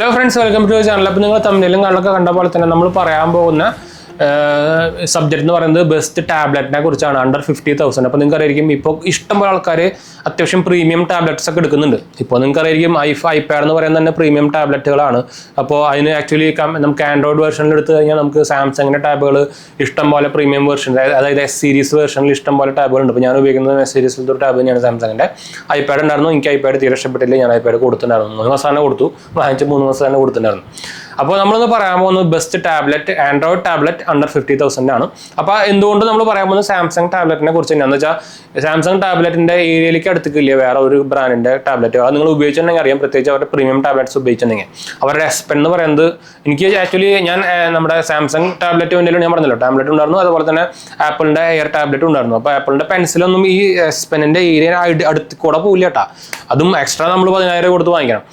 Hello friends, welcome to the channel. അപ്പോൾ നിങ്ങൾ തമ്മിലും കാണലൊക്കെ കണ്ട പോലെ തന്നെ നമ്മൾ പറയാൻ പോകുന്ന സബ്ജക്റ്റ് എന്ന് പറയുന്നത് ബെസ്റ്റ് ടാബ്ലറ്റിനെ കുറിച്ചാണ്. അണ്ടർ 50,000. അപ്പോൾ നിങ്ങൾക്ക് അറിയായിരിക്കും ഇപ്പോൾ ഇഷ്ടംപോലെ ആൾക്കാർ അത്യാവശ്യം പ്രീമിയം ടാബ്ലറ്റ്സ് ഒക്കെ എടുക്കുന്നുണ്ട്. ഇപ്പോൾ നിങ്ങൾക്ക് അറിയായിരിക്കും ഐപാഡ് എന്ന് പറയുന്നത് തന്നെ പ്രീമിയം ടാബ്ലറ്റുകളാണ്. അപ്പോൾ അതിന് ആക്ച്വലി നമുക്ക് ആൻഡ്രോയിഡ് വെർഷനിൽ എടുത്തു കഴിഞ്ഞാൽ നമുക്ക് സാംസങ്ങിൻ്റെ ടാബുകൾ ഇഷ്ടംപോലെ പ്രീമിയം വെർഷൻ, അതായത് എസ് സീരീസ് വെർഷനിൽ ഇഷ്ടംപോലെ ടാബുകളുണ്ട്. ഇപ്പോൾ ഞാൻ ഉപയോഗിക്കുന്നത് എസ് സീരീസിലത്തെ ഒരു ടാബ് തന്നെയാണ് സാംസങ്ങിൻ്റെ. ഐപാഡ് ഉണ്ടായിരുന്നു, എനിക്ക് ഐപാഡ് തീരെ ഇഷ്ടപ്പെട്ടില്ല, ഞാൻ ഐപാഡ് കൊടുത്തിട്ടുണ്ടായിരുന്നു. 3 മാസം തന്നെ കൊടുത്തു, വാങ്ങിച്ച് 3 മാസം തന്നെ കൊടുത്തിട്ടുണ്ടായിരുന്നു. അപ്പോൾ നമ്മളൊന്ന് പറയാൻ പോകുന്നത് best tablet Android tablet under 50,000 ആണ്. അപ്പോൾ എന്തുകൊണ്ട് നമ്മൾ പറയാൻ പോകുന്നത് സാംസങ് ടാബ്ലറ്റിനെ കുറിച്ച് തന്നെയാണെന്ന് വെച്ചാൽ സാംസങ് ടാബ്ലറ്റിൻ്റെ ഏരിയയിലേക്ക് അടുത്തിക്കില്ല വേറെ ഒരു ബ്രാൻഡിൻ്റെ ടാബ്ലറ്റുകൾ. അത് നിങ്ങൾ ഉപയോഗിച്ചിട്ടുണ്ടെങ്കിൽ അറിയാം, പ്രത്യേകിച്ച് അവരുടെ പ്രീമിയം ടാബ്ലറ്റ്സ് ഉപയോഗിച്ചിട്ടുണ്ടെങ്കിൽ. അവരുടെ എസ് പെൻ എന്ന് പറയുന്നത് എനിക്ക് ആക്ച്വലി ഞാൻ നമ്മുടെ സാംസങ് ടാബ്ലറ്റ് വേണ്ടിയിട്ട് ഞാൻ പറഞ്ഞല്ലോ, ടാബ്ലറ്റ് ഉണ്ടായിരുന്നു, അതുപോലെ തന്നെ ആപ്പിളിൻ്റെ എയർ ടാബ്ലറ്റ് ഉണ്ടായിരുന്നു. അപ്പോൾ ആപ്പിളിൻ്റെ പെൻസിലൊന്നും ഈ എസ് പെന്നിൻ്റെ ഏരിയ അടുത്ത് കൂടെ പോകില്ല കേട്ടോ. അതും എക്സ്ട്രാ നമ്മൾ 10,000 കൊടുത്ത് വാങ്ങിക്കണം.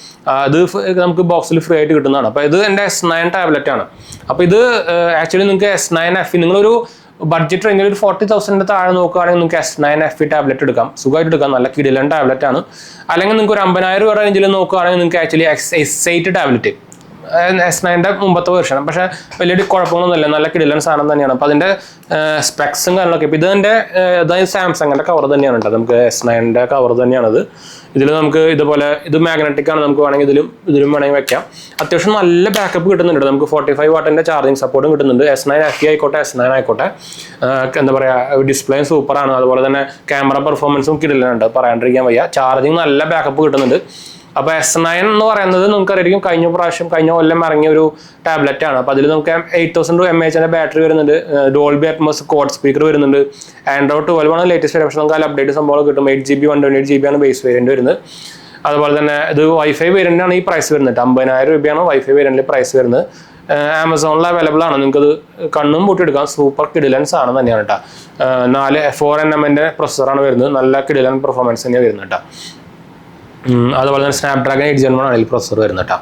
അത് നമുക്ക് ബോക്സിൽ ഫ്രീ ആയിട്ട് കിട്ടുന്നതാണ്. അപ്പോൾ ഇത് എൻ്റെ S9 ടാബ്ലറ്റ് ആണ്. അപ്പോൾ ഇത് ആക്ച്വലി നിങ്ങൾക്ക് S9 FE, നിങ്ങളൊരു ബഡ്ജറ്റ് റേഞ്ചിൽ ഒരു 40,000 താഴെ നോക്കുകയാണെങ്കിൽ നിങ്ങൾക്ക് S9 FE ടാബ്ലറ്റ് എടുക്കാം, സുഖമായിട്ട് എടുക്കാം, നല്ല കിടിലൻ ടാബ്ലറ്റ് ആണ്. അല്ലെങ്കിൽ നിങ്ങൾക്ക് ഒരു 50,000 റേഞ്ചിൽ നോക്കുകയാണെങ്കിൽ നിങ്ങൾക്ക് ആക്ച്വലി S8 ടാബ്ലറ്റ്, S9ൻ്റെ മുമ്പത്തെ വെർഷൻ, പക്ഷേ വലിയ കുഴപ്പങ്ങളൊന്നുമില്ല, നല്ല കിടിലൻ സാധനം തന്നെയാണ്. അപ്പോൾ അതിൻ്റെ സ്പെക്സും കാര്യങ്ങളൊക്കെ ഇപ്പോൾ ഇതിൻ്റെ അതായത് സാംസങ്ങിൻ്റെ കവർ തന്നെയാണ് കേട്ടോ, നമുക്ക് S9ൻ്റെ കവർ തന്നെയാണത്. ഇതിൽ നമുക്ക് ഇതുപോലെ ഇത് മാഗ്നറ്റിക് ആണ്, നമുക്ക് വേണമെങ്കിൽ ഇതിലും വേണമെങ്കിൽ വെക്കാം. അത്യാവശ്യം നല്ല ബാക്കപ്പ് കിട്ടുന്നുണ്ട്, നമുക്ക് 45 വാട്ടിൻ്റെ ചാർജിങ് സപ്പോർട്ടും കിട്ടുന്നുണ്ട്. S9 FE ആയിക്കോട്ടെ, S9 ആയിക്കോട്ടെ, എന്താ പറയുക, ഡിസ്പ്ലേയും സൂപ്പറാണ്, അതുപോലെ തന്നെ ക്യാമറ പെർഫോമൻസും കിടിലുണ്ട്, പറയാണ്ടിരിക്കാൻ വയ്യ. ചാർജിങ് നല്ല ബാക്കപ്പ് കിട്ടുന്നുണ്ട്. അപ്പോൾ S9 എന്ന് പറയുന്നത് നമുക്കറിയാം കഴിഞ്ഞ കൊല്ലം ഇറങ്ങിയ ഒരു ടാബ്ലറ്റ് ആണ്. അപ്പോൾ അതിൽ നമുക്ക് 8000 mAh ബാറ്ററി വരുന്നുണ്ട്, ഡോൾബി അറ്റ്മോസ് കോഡ് സ്പീക്കർ വരുന്നുണ്ട്. ആൻഡ്രോയിഡ് 12 ആണ് ലേറ്റസ്റ്റ് വേരിയന്റ്, പക്ഷേ നമുക്ക് അതിൽ അപ്ഡേറ്റ് സംഭവം കിട്ടും. 8GB 128GB ആണ് ബേസ് വേരിയന്റ് വരുന്നത്. അതുപോലെ തന്നെ ഇത് വൈഫൈ വേരിയന്റ് ആണ് ഈ പ്രൈസ് വരുന്നത്, 50,000 രൂപയാണ് വൈഫൈ വേരിയന്റിൽ പ്രൈസ് വരുന്നത്. ആമസോണിൽ അവൈലബിൾ ആണ്, നിങ്ങൾക്കത് കണ്ണും പൂട്ടിയെടുക്കാം, സൂപ്പർ കിടിലൻ സാധനം തന്നെയാണ് കേട്ടോ. 4nm പ്രൊസസ്സറാണ് വരുന്നത്, നല്ല കിടിലൻ പെർഫോമൻസ് തന്നെയാണ് വരുന്നത് കേട്ടോ. അതുപോലെ തന്നെ സ്നാപ്ഡ്രാഗൺ 8 Gen 1 ആണ് ഇതിൽ പ്രൊസസ്സർ വരുന്നത് കേട്ടോ.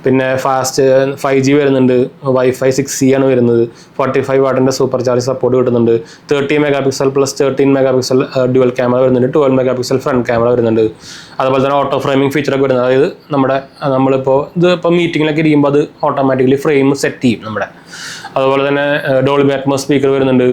പിന്നെ ഫാസ്റ്റ് 5G വരുന്നുണ്ട്, വൈഫൈ 6E ആണ് വരുന്നത്, 45 വാട്ടിൻ്റെ സൂപ്പർ ചാർജ് സപ്പോർട്ട് കിട്ടുന്നുണ്ട്. 30 MP plus 13 MP dual camera വരുന്നുണ്ട്, 12 MP ഫ്രണ്ട് ക്യാമറ വരുന്നുണ്ട്. അതുപോലെ തന്നെ ഓട്ടോ ഫ്രെയിമിംഗ് ഫീച്ചറൊക്കെ വരുന്നത്, അതായത് നമ്മളിപ്പോൾ മീറ്റിങ്ങിലൊക്കെ ഇരിക്കുമ്പോൾ അത് ഓട്ടോമാറ്റിക്കലി ഫ്രെയിം സെറ്റ് ചെയ്യും നമ്മുടെ. അതുപോലെ തന്നെ ഡോൾബി അറ്റ്മോസ് സ്പീക്കർ വരുന്നുണ്ട്,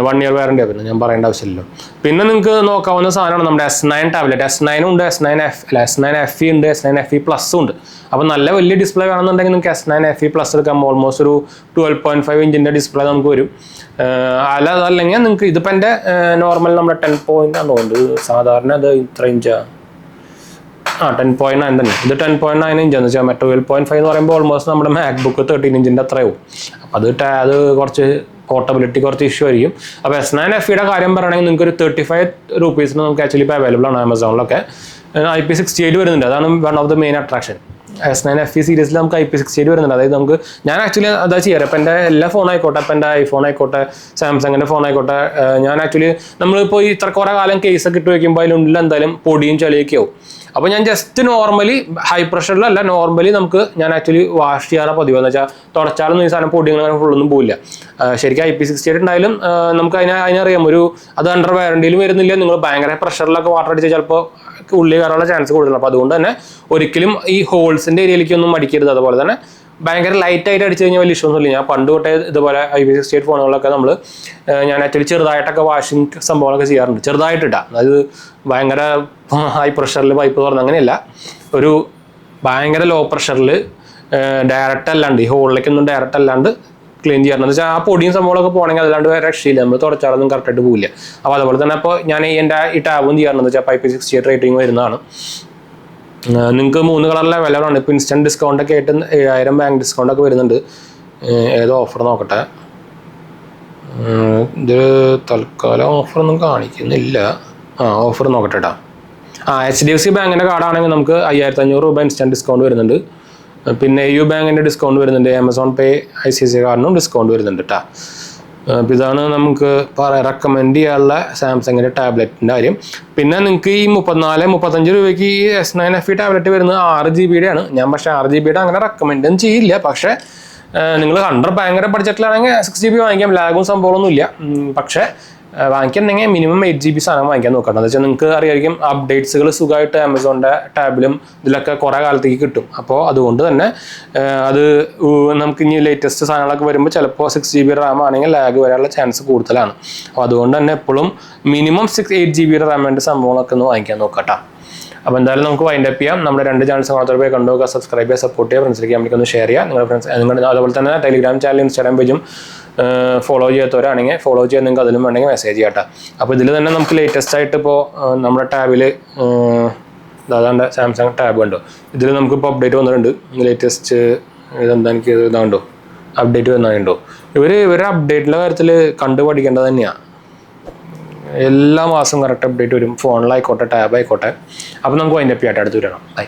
1 year വാറണ്ടി വരുന്നത്, ഞാൻ പറയേണ്ട ആവശ്യമില്ലല്ലോ. പിന്നെ നിങ്ങൾക്ക് നോക്കാവുന്ന സാധനമാണ് നമ്മുടെ S9 ടാബ്ലറ്റ്. S9 ഉണ്ട്, S9 FE ഉണ്ട്, S9 FE പ്ലസ് ഉണ്ട്. അപ്പോൾ നല്ല വലിയ ഡിസ്പ്ലേ വേണമെന്നുണ്ടെങ്കിൽ നിങ്ങൾക്ക് S9 FE പ്ലസ് എടുക്കാം. ഓൾമോസ്റ്റ് ഒരു 12.5 ഇഞ്ചിൻ്റെ ഡിസ്പ്ലേ നമുക്ക് വരും. അതല്ലെങ്കിൽ നിങ്ങൾക്ക് ഇതിപ്പോൾ എൻ്റെ നോർമൽ നമ്മുടെ 10 point ആണെന്ന് തോന്നുന്നത്, സാധാരണ അത് ഇത്ര ഇഞ്ചാണ്, 10.9 തന്നെ. ഇത് 10.9 ഇഞ്ചാന്ന് വെച്ചാൽ 12.5 എന്ന് പറയുമ്പോൾ ഓൾമോസ്റ്റ് നമ്മുടെ മാക്ബുക്ക് 13 ഇഞ്ചിൻ്റെ അത്രയാവും. അപ്പോൾ അത് കുറച്ച് പോർട്ടബിലിറ്റി കുറച്ച് ഇഷ്യൂ ആയിരിക്കും. അപ്പോൾ S9 FEയുടെ കാര്യം പറയുകയാണെങ്കിൽ നിങ്ങൾക്ക് ഒരു 35 രൂപീസിന് നമുക്ക് ആക്ച്വലി ഇപ്പോൾ അവൈലബിൾ ആണ് ആമസോണിലൊക്കെ. IP68 വരുന്നുണ്ട്, അതാണ് one of the main attraction. S9 FE സീരീസിൽ നമുക്ക് IP68 വരുന്നുണ്ട്. അതായത് ഞാൻ ആക്ച്വലി അതാ ചെയ്യാറ്, ഇപ്പോൾ എൻ്റെ എല്ലാ ഫോൺ ആയിക്കോട്ടെ, ഇപ്പോൾ എൻ്റെ ഐഫോൺ ആയിക്കോട്ടെ, സാംസങ്ങിൻ്റെ ഫോൺ ആയിക്കോട്ടെ, ഞാൻ ആക്ച്വലി നമ്മളിപ്പോൾ ഇത്ര കുറേ കാലം കേസൊക്കെ ഇട്ട് വയ്ക്കുമ്പോൾ അതിനുള്ളിൽ എന്തായാലും പൊടിയും ചളിയൊക്കെ ആവും. അപ്പോൾ ഞാൻ ജസ്റ്റ് നോർമലി, ഹൈ പ്രഷറിലല്ല, നോർമലി ഞാൻ ആക്ച്വലി വാഷ് ചെയ്യാറ് പതിവ്. എന്ന് വെച്ചാൽ തുടച്ചാലൊന്നും ഈ സാധനം പൊടിങ്ങനെ ഫുള്ളൊന്നും പോയില്ല. ശരിക്കും IP68 ഉണ്ടായാലും നമുക്ക് അതിനറിയാം, അത് അണ്ടർ വാറണ്ടിയിലും വരുന്നില്ല. നിങ്ങൾ ഭയങ്കര പ്രഷറിലൊക്കെ വാട്ടർ അടിച്ചാൽ ചിലപ്പോൾ ഉള്ളിൽ കയറാനുള്ള ചാൻസ് കൂടുതലാണ്. അപ്പോൾ അതുകൊണ്ട് തന്നെ ഒരിക്കലും ഈ ഹോൾസിൻ്റെ ഏരിയയിലേക്കൊന്നും അടിക്കരുത്. അതുപോലെ തന്നെ ഭയങ്കര ലൈറ്റായിട്ട് അടിച്ചു കഴിഞ്ഞാൽ വലിയ ഇഷ്യൂ ഒന്നുമില്ല. ഞാൻ പണ്ട് തൊട്ടേ ഇതുപോലെ IP68 ഫോണുകളൊക്കെ ഞാൻ ആക്ച്വലി ചെറുതായിട്ടൊക്കെ വാഷിംഗ് സംഭവങ്ങളൊക്കെ ചെയ്യാറുണ്ട്, ചെറുതായിട്ടിട്ടാ. അതായത് ഭയങ്കര ഹൈ പ്രഷറിൽ പൈപ്പ് തുറന്ന് അങ്ങനെയല്ല, ഒരു ഭയങ്കര ലോ പ്രഷറിൽ ഡയറക്റ്റ് അല്ലാണ്ട്, ഈ ഹോളിലേക്കൊന്നും ഡയറക്റ്റ് അല്ലാണ്ട് ക്ലീൻ ചെയ്യാറുണ്ട്. വെച്ചാൽ ആ പൊടിയും സംഭവങ്ങളൊക്കെ പോകണമെങ്കിൽ അല്ലാണ്ട് വേറെ രക്ഷയില്ല, നമ്മൾ തുടച്ചാലൊന്നും കറക്റ്റായിട്ട് പോകില്ല. അപ്പോൾ അതുപോലെ തന്നെ ഇപ്പോൾ ഞാൻ എൻ്റെ ഈ ടാബും ചെയ്യാറുണ്ട്, വെച്ചാൽ IP68 റേറ്റിംഗ് വരുന്നതാണ്. നിങ്ങൾക്ക് 3 കളറിലെ വിലകളാണ്. ഇപ്പോൾ ഇൻസ്റ്റൻറ്റ് ഡിസ്കൗണ്ടൊക്കെ ആയിട്ട് 7,000 ബാങ്ക് ഡിസ്കൗണ്ടൊക്കെ വരുന്നുണ്ട്. ഏതോ ഓഫർ നോക്കട്ടെ, ഇത് തൽക്കാലം ഓഫറൊന്നും കാണിക്കുന്നില്ല. ഓഫർ നോക്കട്ടെ കേട്ടോ. HDFC ബാങ്കിൻ്റെ കാർഡാണെങ്കിൽ നമുക്ക് 5,500 രൂപ ഇൻസ്റ്റൻറ്റ് ഡിസ്കൗണ്ട് വരുന്നുണ്ട്. പിന്നെ AU ബാങ്കിൻ്റെ ഡിസ്കൗണ്ട് വരുന്നുണ്ട്, ആമസോൺ പേ ICICI കാർഡിനും ഡിസ്കൗണ്ട് വരുന്നുണ്ട് കേട്ടോ. അപ്പോൾ ഇതാണ് നമുക്ക് റെക്കമെൻഡ് ചെയ്യാനുള്ള സാംസങ്ങിൻ്റെ ടാബ്ലറ്റിൻ്റെ കാര്യം. പിന്നെ നിങ്ങൾക്ക് ഈ 34-35 രൂപയ്ക്ക് ഈ S9 FE ടാബ്ലറ്റ് വരുന്നത് 6GB ആണ്. ഞാൻ പക്ഷേ 6GB അങ്ങനെ റെക്കമെൻഡും ചെയ്യില്ല. പക്ഷേ നിങ്ങൾ ഭയങ്കര ബഡ്ജറ്റിലാണെങ്കിൽ 6GB വാങ്ങിക്കാം, ലാഗും സംഭവമൊന്നുമില്ല. പക്ഷേ വാങ്ങിക്കുന്നുണ്ടെങ്കിൽ മിനിമം 8 GB സാധനം വാങ്ങിക്കാൻ നോക്കണം. എന്ന് വെച്ചാൽ നിങ്ങൾക്ക് അറിയായിരിക്കും അപ്ഡേറ്റ്സുകൾ സുഖമായിട്ട് ആമസോണിൻ്റെ ടാബിലും ഇതിലൊക്കെ കുറേ കാലത്തേക്ക് കിട്ടും. അപ്പോൾ അതുകൊണ്ട് തന്നെ അത് നമുക്ക് ഇനി ലേറ്റസ്റ്റ് സാധനങ്ങളൊക്കെ വരുമ്പോൾ ചിലപ്പോൾ 6 GB റാം ആണെങ്കിൽ ലാഗ് വരാനുള്ള ചാൻസ് കൂടുതലാണ്. അപ്പോൾ അതുകൊണ്ട് തന്നെ എപ്പോഴും മിനിമം 8 GB റാം വേണ്ട സംഭവങ്ങളൊക്കെ ഒന്ന് വാങ്ങിക്കാൻ നോക്കട്ടോ. അപ്പോൾ എന്തായാലും നമുക്ക് വൈൻഡ് അപ്പ് ചെയ്യാം. നമ്മുടെ 2 ചാനൽസ് മാത്രമേ കണ്ടുപോകുക, സബ്സ്ക്രൈബ് ചെയ്യുക, സപ്പോർട്ട് ചെയ്യുക, ഫ്രണ്ട്സിലേക്ക് നമുക്കൊന്ന് ഷെയർ ചെയ്യുക. നിങ്ങളുടെ ഫ്രണ്ട്സ് അതുപോലെ തന്നെ ടെലിഗ്രാം ചാനൽ, ഇൻസ്റ്റാഗ്രാം പേജും ഫോളോ ചെയ്യാത്തവരാണെങ്കിൽ ഫോളോ ചെയ്യാൻ നിങ്ങൾക്ക് അതിലും വേണമെങ്കിൽ മെസ്സേജ് ചെയ്യാം. അപ്പോൾ ഇതിൽ തന്നെ നമുക്ക് ലേറ്റസ്റ്റ് ആയിട്ട് ഇപ്പോൾ നമ്മുടെ ടാബിൽ അതാണ്ട് സാംസങ് ടാബ് കണ്ടോ, ഇതിൽ നമുക്കിപ്പോൾ അപ്ഡേറ്റ് വന്നിട്ടുണ്ട്. ലേറ്റസ്റ്റ് ഇതെന്താ എനിക്ക് ഇതാണ്ടോ അപ്ഡേറ്റ് വന്നിട്ടുണ്ടോ. ഇവരുടെ അപ്ഡേറ്റിൻ്റെ കാര്യത്തിൽ കണ്ടുപഠിക്കേണ്ടത് തന്നെയാണ്. എല്ലാ മാസവും കറക്റ്റ് അപ്ഡേറ്റ് വരും, ഫോണിലായിക്കോട്ടെ ടാബ് ആയിക്കോട്ടെ. അപ്പോൾ നമുക്ക് വൈൻഡ് അപ്പ് ചെയ്യട്ടെ, അടുത്ത് വരണം. ബൈ.